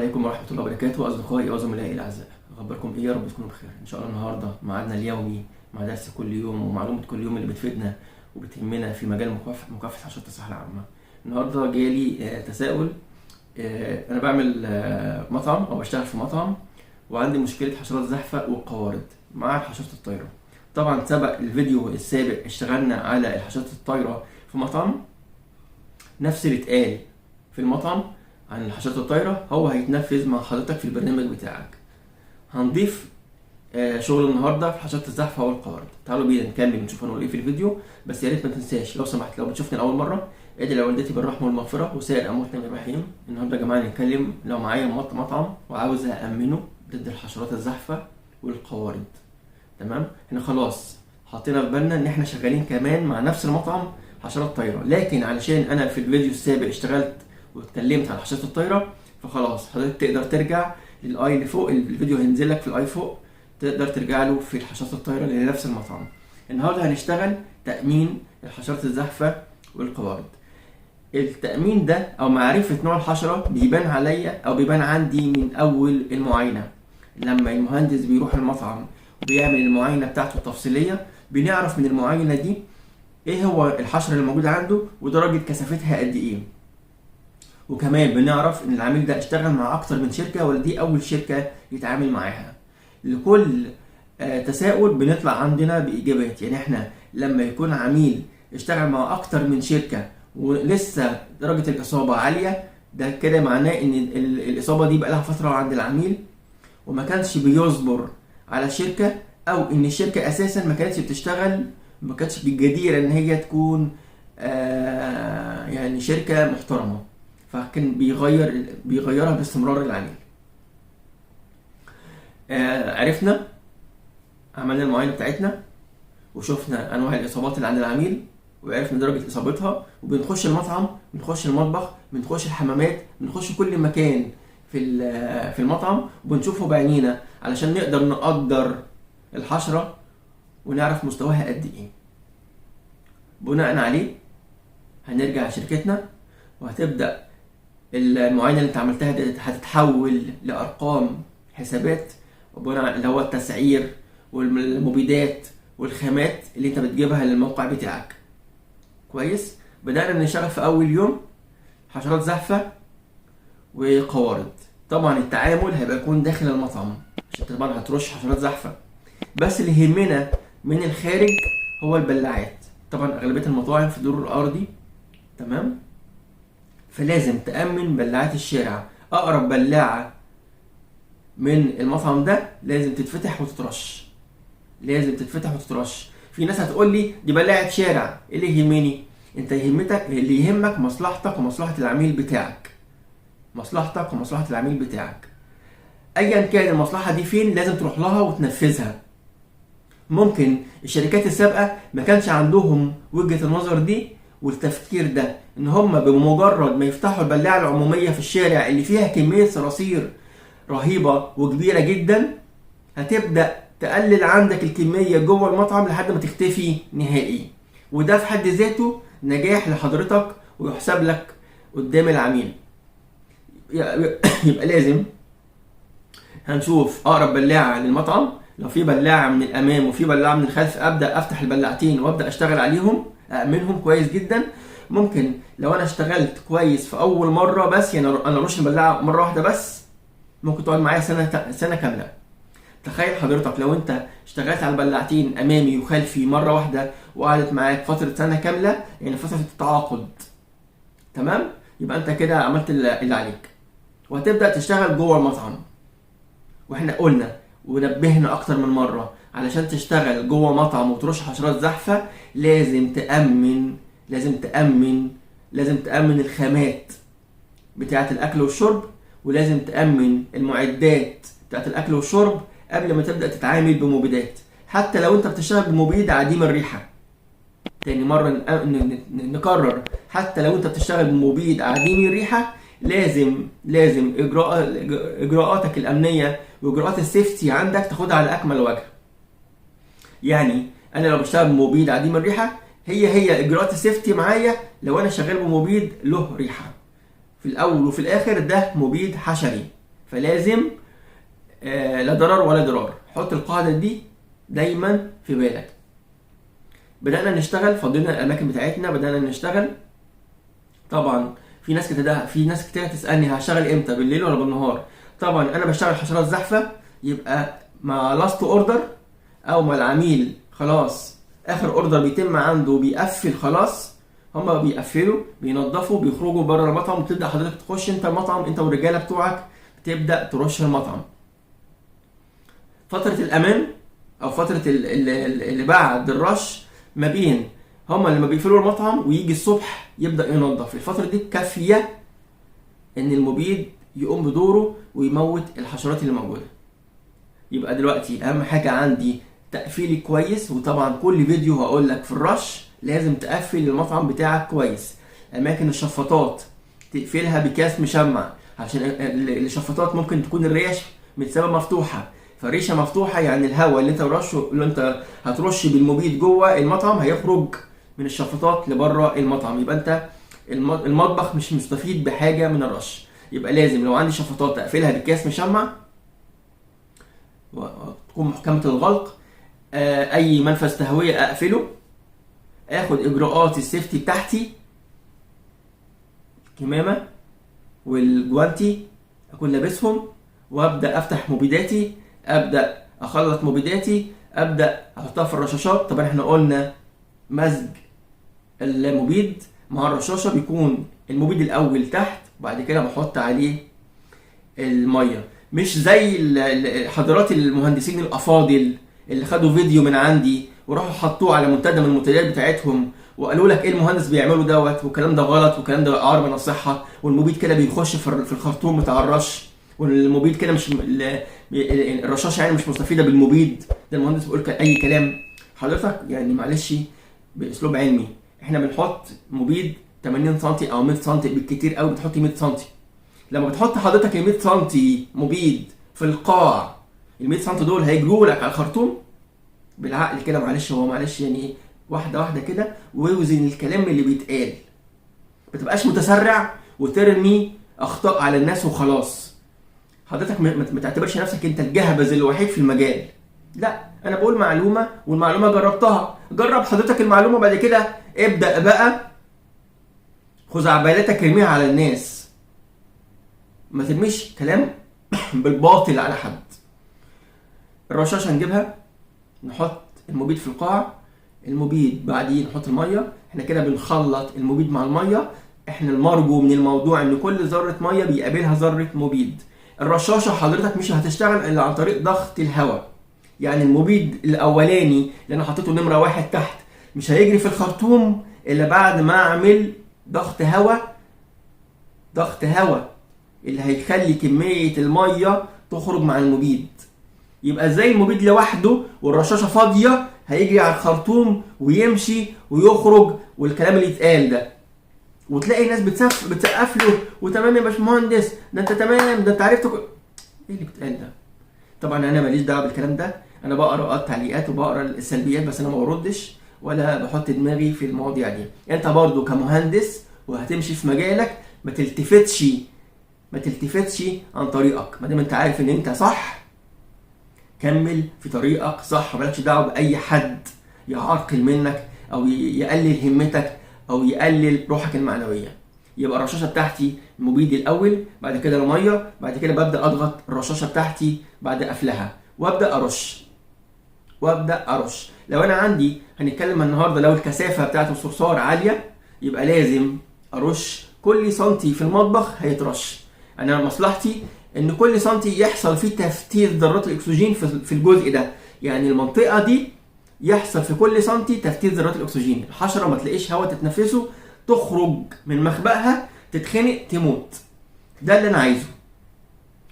عليكم ورحمة الله وبركاته أصدقائي وزملائي الأعزاء، أخباركم إيه؟ يا رب تكونوا بخير إن شاء الله. النهاردة ميعادنا اليومي مع درس كل يوم ومعلومة كل يوم اللي بتفيدنا وبتهمنا في مجال مكافحة حشرات الصحة العامة. النهاردة جالي تساؤل. أنا بعمل مطعم أو بشتغل في مطعم وعندي مشكلة حشرات الزحفة والقوارض مع حشرات الطايرة. طبعا سبق الفيديو السابق اشتغلنا على الحشرات الطايرة في مطعم، نفس اللي اتقال في المطعم عن الحشرات الطايرة هو هيتنفذ مع حضرتك في البرنامج بتاعك. هنضيف شغل النهارده في حشرات الزحفة والقوارض. تعالوا بينا نكمل نشوف هنقول ايه في الفيديو، بس يا ريت ما تنساش لو سمحت لو بتشوفني لاول مره ادعي لوالدتي بالرحمه والمغفره وسائر امواتنا بالرحيم. النهارده يا جماعه نتكلم لو معايا مطعم وعاوز امنه ضد الحشرات الزحفة والقوارض. تمام، احنا خلاص حطينا في بالنا ان احنا شغالين كمان مع نفس المطعم حشرات طايره، لكن علشان انا في الفيديو السابق اشتغلت واتكلمت عن حشرات الطايره فخلاص حضرتك تقدر ترجع للاي اللي فوق، الفيديو هينزل لك في الاي فوق، تقدر ترجع له في الحشرات الطايره اللي نفس المطعم. النهارده هنشتغل تامين الحشرات الزحفة والقوارض. التامين ده او معرفه نوع الحشره بيبان عليا او بيبان عندي من اول المعاينه. لما المهندس بيروح المطعم وبيعمل المعاينه بتاعته التفصيليه بنعرف من المعاينه دي ايه هو الحشره اللي موجوده عنده ودرجه كثافتها قد ايه. وكمان بنعرف ان العميل ده اشتغل مع اكتر من شركه ولا دي اول شركه يتعامل معاها. لكل تساؤل بنطلع عندنا باجابات. يعني احنا لما يكون عميل اشتغل مع اكتر من شركه ولسه درجه الاصابه عاليه، ده كده معناه ان الاصابه دي بقى لها فتره عند العميل وما كانش بيصبر على شركه، او ان الشركه اساسا ما كانتش بتشتغل، ما كانتش بالجديره ان هي تكون يعني شركه محترمه، فكان بيغيرها باستمرار العميل. عرفنا، عملنا المعاينه بتاعتنا وشفنا انواع الاصابات اللي عند العميل وعرفنا درجه اصابتها، وبنخش المطعم، بنخش المطبخ، بنخش الحمامات، بنخش كل مكان في المطعم وبنشوفه بعينينا علشان نقدر نقدر الحشره ونعرف مستواها قد ايه. بناء عليه هنرجع شركتنا وهتبدا المعاينه اللي انت عملتها دي هتتحول لارقام حسابات وبناء اللي هو التسعير والمبيدات والخامات اللي انت بتجيبها للموقع بتاعك. كويس، بدأنا نشتغل في اول يوم حشرات زحفة وقوارض. طبعا التعامل هيبقى يكون داخل المطعم عشان طبعا هترش حشرات زحفة، بس اللي يهمنا من الخارج هو البلاعات. طبعا اغلبية المطاعم في الدور الارضي، تمام، فلازم تأمن بلاعات الشارع. اقرب بلاعة من المطعم ده لازم تتفتح وتترش، لازم تتفتح وتترش. في ناس هتقول لي دي بلاعة شارع، ايه اللي يهمني؟ انت اللي يهمك مصلحتك ومصلحة العميل بتاعك، مصلحتك ومصلحة العميل بتاعك. ايا كان المصلحة دي فين لازم تروح لها وتنفذها. ممكن الشركات السابقة ما كانش عندهم وجهة النظر دي والتفكير ده، ان هم بمجرد ما يفتحوا البلاعة العمومية في الشارع اللي فيها كمية صراصير رهيبة وكبيرة جدا هتبدأ تقلل عندك الكمية جوه المطعم لحد ما تختفي نهائي، وده في حد ذاته نجاح لحضرتك ويحسب لك قدام العميل. يبقى لازم هنشوف اقرب بلاعة للمطعم، لو في بلاعة من الامام وفي بلاعة من الخلف ابدأ افتح البلاعتين وابدأ اشتغل عليهم، اامنهم كويس جدا. ممكن لو انا اشتغلت كويس في اول مرة بس، يعني انا ارش البلاعة مرة واحدة بس، ممكن تقعد معايا سنة كاملة. تخيل حضرتك لو انت اشتغلت على البلاعتين امامي وخلفي مرة واحدة وقعدت معاك فترة سنة كاملة، يعني فترة التعاقد، تمام، يبقى انت كده عملت اللي عليك وهتبدأ تشتغل جوه المطعم. واحنا قلنا ونبهنا اكتر من مرة علشان تشتغل جوه مطعم وترش حشرات زحفة لازم تأمن الخامات بتاعة الاكل والشرب، ولازم تأمن المعدات بتاعة الاكل والشرب قبل ما تبدأ تتعامل بمبيدات. حتى لو انت بتشتغل بمبيد عديم الريحة، تاني مرة نكرر، حتى لو انت بتشتغل بمبيد عديم الريحة لازم اجراءاتك الامنية واجراءات السيفتي عندك تاخدها على اكمل وجه. يعني انا لو بشتغل بمبيد عديم الريحة هي اجراءات السيفتي معايا لو انا شغال بمبيد له ريحة. في الاول وفي الاخر ده مبيد حشري، فلازم لا ضرر ولا ضرار. حط القاعده دي دايما في بالك. بدانا نشتغل، فضينا الاماكن بتاعتنا، بدانا نشتغل. طبعا في ناس كتير تسالني هشتغل امتى، بالليل ولا بالنهار؟ طبعا انا بشتغل حشرات زحفه، يبقى مع لاست اوردر او ما العميل خلاص اخر اوردر بيتم عنده وبيقفل خلاص، هما بيقفلوا بينظفوا بيخرجوا بره المطعم، وتبدا حضرتك تخش انت المطعم انت والرجاله بتوعك، تبدا ترش المطعم. فتره الامان او فتره اللي بعد الرش ما بين هما لما بيقفلوا المطعم ويجي الصبح يبدا ينظف، الفتره دي كافيه ان المبيد يقوم بدوره ويموت الحشرات اللي موجوده. يبقى دلوقتي اهم حاجه عندي تقفيلي كويس، وطبعا كل فيديو هقول لك في الرش لازم تقفل المطعم بتاعك كويس. اماكن الشفاطات تقفلها بكاس مشمع، عشان الشفاطات ممكن تكون الريش متسابه مفتوحه، فالريشه مفتوحه يعني الهواء اللي انت هترش بالمبيد جوه المطعم هيخرج من الشفاطات لبره المطعم، يبقى انت المطبخ مش مستفيد بحاجه من الرش. يبقى لازم لو عندي شفاطات اقفلها بكاس مشمع وتكون محكمه الغلق. اي منفذ تهويه اقفله، اخد اجراءات السيفتي بتاعتي، الكمامه والجوانتي اكون لابسهم، وابدا افتح مبيداتي، ابدا اخلط مبيداتي، ابدا احطها في الرشاشات. طبعا احنا قلنا مزج المبيد مع الرشاشه بيكون المبيد الاول تحت وبعد كده بحط عليه الميه، مش زي حضرات المهندسين الافاضل اللي خدوا فيديو من عندي وراحوا حطوه على منتدى من المنتديات بتاعتهم وقالوا لك ايه المهندس بيعمله دوت، والكلام ده غلط والكلام ده عار من الصحه، والمبيد كده بيخش في الخرطوم بتاع الرش، والمبيد كده مش الرشاشه يعني مش مستفيده بالمبيد ده، المهندس بيقول اي كلام. حضرتك يعني معلش باسلوب علمي، احنا بنحط مبيد 80 سم او 100 سم بالكتير قوي، بتحط 100 سم. لما بتحط حضرتك ال 100 سم مبيد في القاع، ال 100 سم دول هيجروا لك على الخرطوم بالعقل كده، معلش هو معلش يعني ايه، واحده واحده كده، ووزن الكلام اللي بيتقال، ما تبقاش متسرع وترمي اخطاء على الناس وخلاص. حضرتك ما تعتبرش نفسك انت الجهبذ الوحيد في المجال، لا انا بقول معلومه والمعلومه جربتها، جرب حضرتك المعلومه بعد كده ابدا بقى خزعبلاتك ارميها على الناس، ما ترميش كلام بالباطل على حد. الرشاشه نجيبها، نحط المبيد في القاع، المبيد بعدين نحط الميه، احنا كده بنخلط المبيد مع الميه. احنا المرجو من الموضوع ان كل ذره ميه بيقابلها ذره مبيد. الرشاشه حضرتك مش هتشتغل الا عن طريق ضغط الهواء، يعني المبيد الاولاني اللي انا حطيته نمره 1 تحت مش هيجري في الخرطوم الا بعد ما اعمل ضغط هواء اللي هيخلي كميه الميه تخرج مع المبيد. يبقى ازاي المبيد لوحده والرشاشه فاضيه هيجري على الخرطوم ويمشي ويخرج والكلام اللي يتقال ده، وتلاقي ناس بتسقف له وتمام يا باشمهندس ده انت تمام ده انت عرفت ايه اللي بتقال ده. طبعا انا ماليش دعوه بالكلام ده، انا بقرا التعليقات وبقرا السلبيات بس انا ما بردش ولا بحط دماغي في المواضيع دي. انت برضو كمهندس وهتمشي في مجالك ما تلتفتش عن طريقك، ما دام انت عارف ان انت صح كمل في طريقك صح، مالكش دعوه باي حد يعرقل منك او يقلل همتك او يقلل روحك المعنويه. يبقى الرشاشه بتاعتي مبيد الاول، بعد كده الميه، بعد كده ببدا اضغط الرشاشه بتاعتي بعد قفلها وابدا ارش. لو انا عندي هنتكلم النهارده لو الكثافه بتاعت الصرصار عاليه يبقى لازم ارش كل سنتي في المطبخ هيترش. انا مصلحتي ان كل سنتي يحصل فيه تفتيت ذرات الاكسجين في الجزء ده، يعني المنطقه دي يحصل في كل سنتي تفتيت ذرات الاكسجين، الحشره ما تلاقيش هواء تتنفسه تخرج من مخبأها تتخنق تموت. ده اللي انا عايزه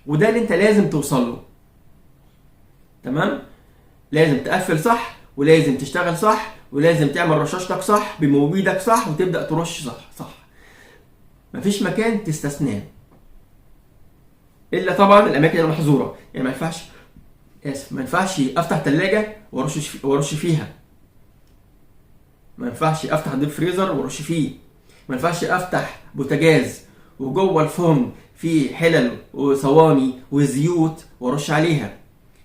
وده اللي انت لازم توصل له. تمام؟ لازم تقفل صح ولازم تشتغل صح ولازم تعمل رشاشتك صح بمبيدك صح وتبدا ترش صح. مفيش مكان تستثناه الا طبعا الاماكن المحظوره، يعني ما ينفعش افتح ثلاجه وارش فيها، ما ينفعش افتح ديب فريزر وارش فيه، ما ينفعش افتح بوتاجاز وجوه الفرن في حلل وصواني وزيوت وارش عليها.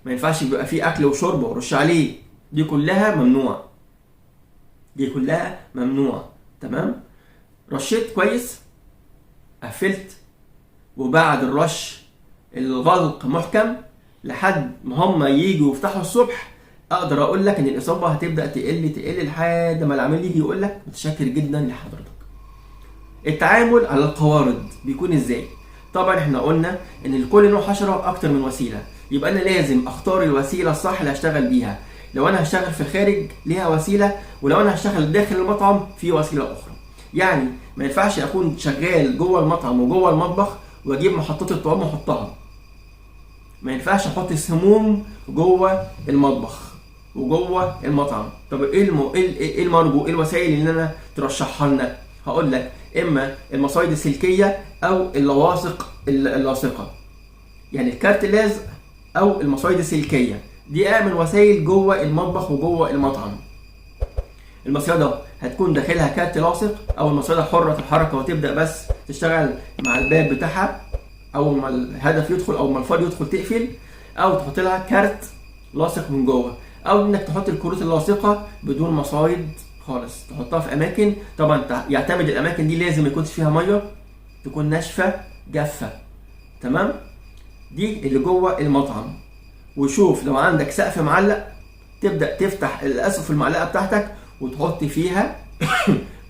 ما ينفعش يبقى في اكل وشرب وارش عليه. دي كلها ممنوع، دي كلها ممنوع. تمام. رشيت كويس، قفلت، وبعد الرش الغلق محكم لحد ما هم ييجوا يفتحوا الصبح، اقدر اقول لك ان الاصابه هتبدا تقل لحد ما العميل يجي يقول لك متشكر جدا لحضرتك. التعامل على القوارض بيكون ازاي؟ طبعا احنا قلنا ان لكل نوع حشره اكتر من وسيله، يبقى انا لازم اختار الوسيله الصح اللي هشتغل بيها. لو انا هشتغل في الخارج ليها وسيله، ولو انا هشتغل داخل المطعم في وسيله اخرى. يعني ما ينفعش اكون شغال جوه المطعم وجوه المطبخ واجيب محطات الطعام واحطها. ما ينفعش احط سموم جوه المطبخ وجوه المطعم. طب ايه المرجو؟ ايه الوسائل اللي انا ترشحها لنا؟ هقول لك اما المصايد السلكيه او اللواصق اللاصقه، يعني الكارتلاز او المصايد السلكيه. دي اعمل وسائل جوه المطبخ وجوه المطعم. المصيده هتكون داخلها كارت لاصق، او المصيده حره الحركه وتبدا بس تشتغل مع الباب بتاعها اول ما الهدف يدخل او ما الفار يدخل تقفل، او تحط لها كارت لاصق من جوه، او انك تحط الكروت اللاصقه بدون مصايد خالص، تحطها في اماكن. طبعا يعتمد الاماكن دي لازم ما يكونش فيها ميه، تكون ناشفه جافه. تمام. دي اللي جوه المطعم. وشوف لو عندك سقف معلق تبدا تفتح الاسقف المعلقه بتاعتك وتحط فيها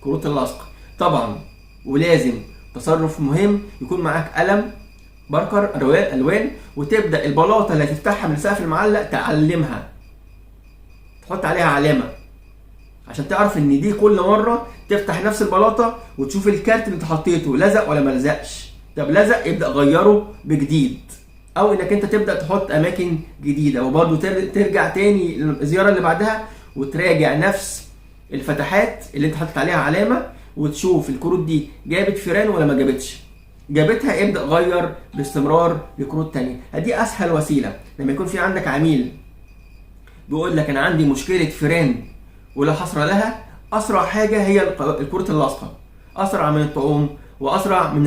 كروت اللاصقه. طبعا ولازم تصرف مهم يكون معاك قلم باركر الوان، وتبدا البلاطه اللي هتفتحها من السقف المعلق تعلمها، تحط عليها علامه عشان تعرف ان دي كل مره تفتح نفس البلاطه وتشوف الكارت اللي انت حطيته لزق ولا ما لزقش. طب لزق يبدا غيره بجديد، او انك انت تبدا تحط اماكن جديده. وبرده ترجع تاني الزياره اللي بعدها وتراجع نفس الفتحات اللي انت حطيت عليها علامه وتشوف الكروت دي جابت فيران ولا ما جابتش. جابتها ابدا غير باستمرار لكروت تانية. دي اسهل وسيله لما يكون في عندك عميل بيقول لك انا عندي مشكله فيران ولا حصر لها. اسرع حاجه هي الكروت اللاصقه، اسرع من الطعوم واسرع من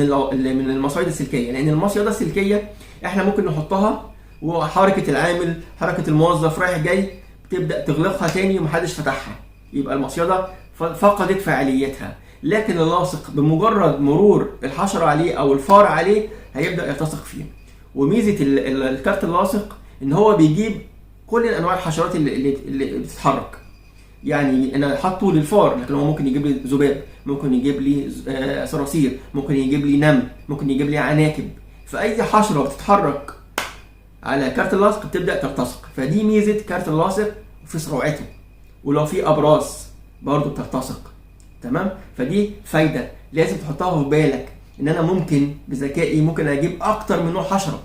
المصايد السلكيه، لان المصيده السلكيه احنا ممكن نحطها وحركه العامل حركه الموظف رايح جاي بتبدا تغلقها تاني ومحدش فتحها، يبقى المصيده فقدت فعاليتها. لكن اللاصق بمجرد مرور الحشره عليه او الفار عليه هيبدا يلتصق فيه. وميزه الكارت اللاصق ان هو بيجيب كل انواع الحشرات اللي بتتحرك. يعني انا حاطه للفار، لكن هو ممكن يجيب لي ذباب، ممكن يجيب لي صراصير، ممكن يجيب لي نمل، ممكن يجيب لي عناكب. فاي حشره بتتحرك على كارت اللاصق بتبدا تلتصق. فدي ميزه كارت اللاصق في سرعته. ولو في ابراص برضو بتلتصق. تمام. فدي فايده لازم تحطها في بالك، ان انا ممكن بذكائي ممكن اجيب اكتر من نوع حشره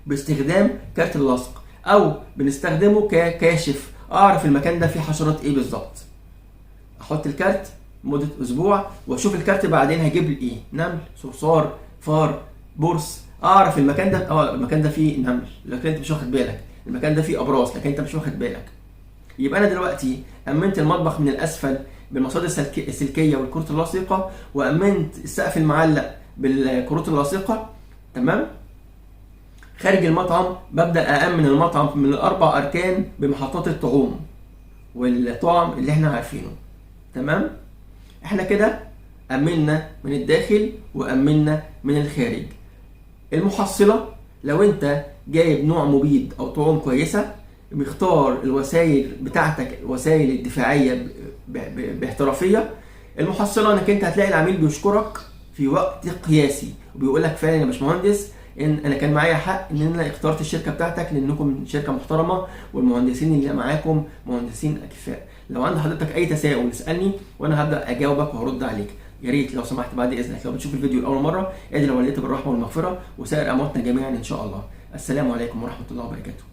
باستخدام كارت اللاصق، او بنستخدمه ككاشف اعرف المكان ده فيه حشرات ايه بالظبط. احط الكارت مده اسبوع واشوف الكارت بعدين هيجيب لي ايه، نمل، صرصار، فار، برص. اعرف المكان ده المكان ده فيه نمل لكن انت مش واخد بالك، المكان ده فيه ابراص لكن انت مش واخد بالك. يبقى انا دلوقتي امنت المطبخ من الاسفل بالمصادر السلكيه والكروت اللاصقه، وامنت السقف المعلق بالكروت اللاصقه. تمام. خارج المطعم ببدا امن المطعم من الاربع اركان بمحطات الطعوم والطعم اللي احنا عارفينه. تمام. احنا كده امنا من الداخل وامنا من الخارج. المحصله لو انت جايب نوع مبيد او طعوم كويسه، بيختار الوسائل بتاعتك الوسائل الدفاعيه باحترافيه. المحصله انك انت هتلاقي العميل بيشكرك في وقت قياسي وبيقول لك فعلا يا باشمهندس ان انا كان معايا حق ان انا اخترت الشركه بتاعتك لانكم شركه محترمه والمهندسين اللي معاكم مهندسين اكفاء. لو عند حضرتك اي تساؤل اسالني وانا هبدا اجاوبك وهرد عليك. يا ريت لو سمحت بعد اذنك لو بتشوف الفيديو لاول مره ادعي لوالدتي بالرحمه والمغفره وسائر امواتنا جميعا ان شاء الله. السلام عليكم ورحمه الله وبركاته.